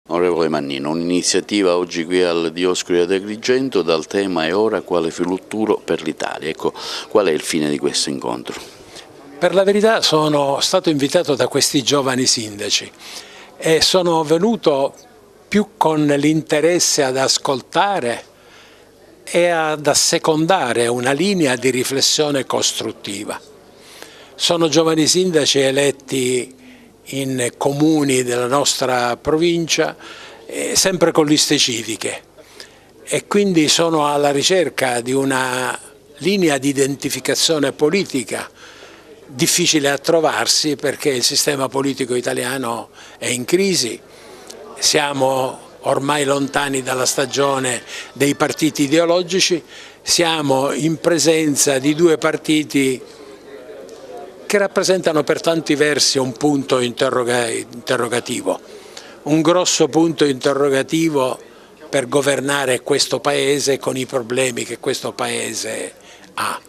Onorevole Mannino, un'iniziativa oggi qui al Dioscuri ad Agrigento dal tema "E ora quale futuro per l'Italia?". Ecco, qual è il fine di questo incontro? Per la verità sono stato invitato da questi giovani sindaci e sono venuto più con l'interesse ad ascoltare e ad assecondare una linea di riflessione costruttiva. Sono giovani sindaci eletti in comuni della nostra provincia, sempre con liste civiche, e quindi sono alla ricerca di una linea di identificazione politica difficile a trovarsi, perché il sistema politico italiano è in crisi. Siamo ormai lontani dalla stagione dei partiti ideologici, siamo in presenza di due partiti che rappresentano per tanti versi un punto interrogativo, un grosso punto interrogativo per governare questo Paese con i problemi che questo Paese ha.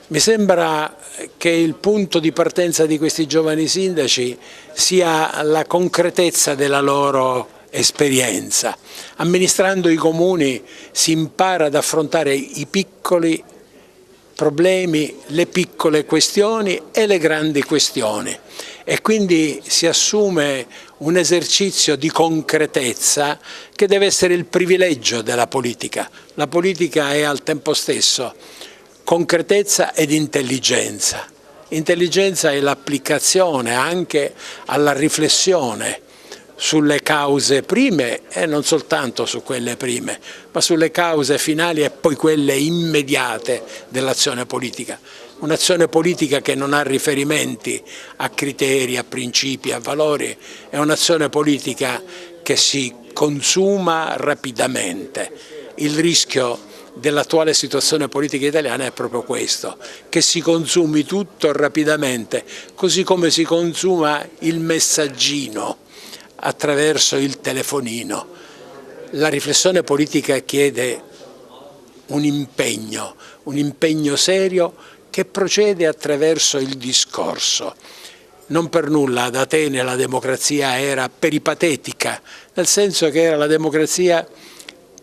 Mi sembra che il punto di partenza di questi giovani sindaci sia la concretezza della loro esperienza. Amministrando i comuni si impara ad affrontare i piccoli problemi, le piccole questioni e le grandi questioni, e quindi si assume un esercizio di concretezza che deve essere il privilegio della politica. La politica è al tempo stesso concretezza ed intelligenza. Intelligenza è l'applicazione anche alla riflessione sulle cause prime, e non soltanto su quelle prime, ma sulle cause finali e poi quelle immediate dell'azione politica. Un'azione politica che non ha riferimenti a criteri, a principi, a valori, è un'azione politica che si consuma rapidamente. Il rischio dell'attuale situazione politica italiana è proprio questo, che si consumi tutto rapidamente, così come si consuma il messaggino attraverso il telefonino. La riflessione politica chiede un impegno serio che procede attraverso il discorso. Non per nulla ad Atene la democrazia era peripatetica, nel senso che era la democrazia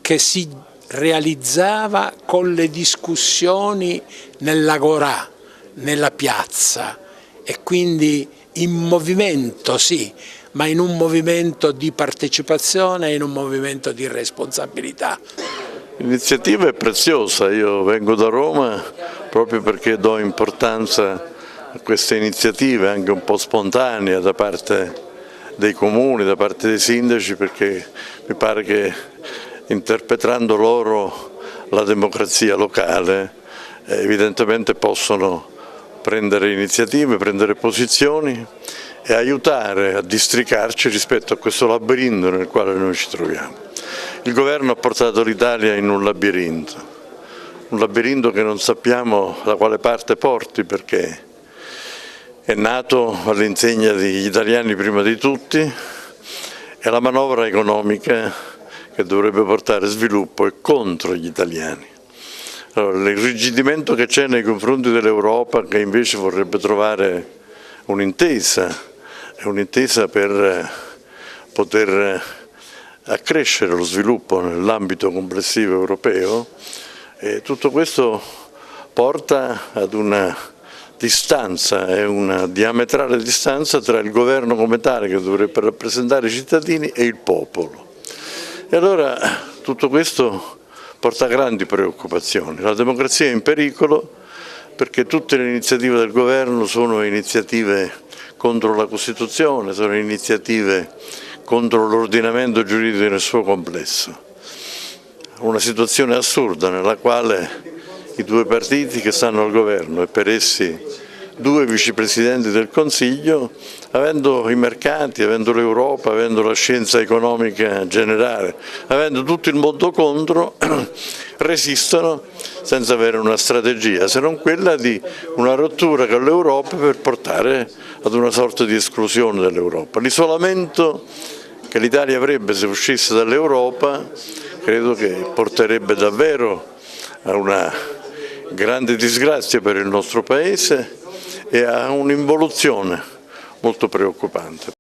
che si realizzava con le discussioni nell'agorà, nella piazza, e quindi in movimento, sì, ma in un movimento di partecipazione, in un movimento di responsabilità. L'iniziativa è preziosa, io vengo da Roma proprio perché do importanza a queste iniziative anche un po' spontanee da parte dei comuni, da parte dei sindaci, perché mi pare che interpretando loro la democrazia locale evidentemente possono prendere iniziative, prendere posizioni e aiutare a districarci rispetto a questo labirinto nel quale noi ci troviamo. Il governo ha portato l'Italia in un labirinto che non sappiamo da quale parte porti, perché è nato all'insegna degli italiani prima di tutti, e la manovra economica che dovrebbe portare sviluppo è contro gli italiani. Allora, l'irrigidimento che c'è nei confronti dell'Europa, che invece vorrebbe trovare un'intesa per poter accrescere lo sviluppo nell'ambito complessivo europeo, e tutto questo porta ad una distanza, è una diametrale distanza tra il governo come tale, che dovrebbe rappresentare i cittadini, e il popolo. E allora tutto questo porta a grandi preoccupazioni. La democrazia è in pericolo perché tutte le iniziative del governo sono iniziative contro la Costituzione, sono iniziative contro l'ordinamento giuridico nel suo complesso. Una situazione assurda nella quale i due partiti che stanno al governo, e per essi due vicepresidenti del Consiglio, avendo i mercati, avendo l'Europa, avendo la scienza economica generale, avendo tutto il mondo contro, resistono senza avere una strategia, se non quella di una rottura con l'Europa per portare ad una sorta di esclusione dell'Europa. L'isolamento che l'Italia avrebbe se uscisse dall'Europa credo che porterebbe davvero a una grande disgrazia per il nostro Paese e a un'involuzione molto preoccupante.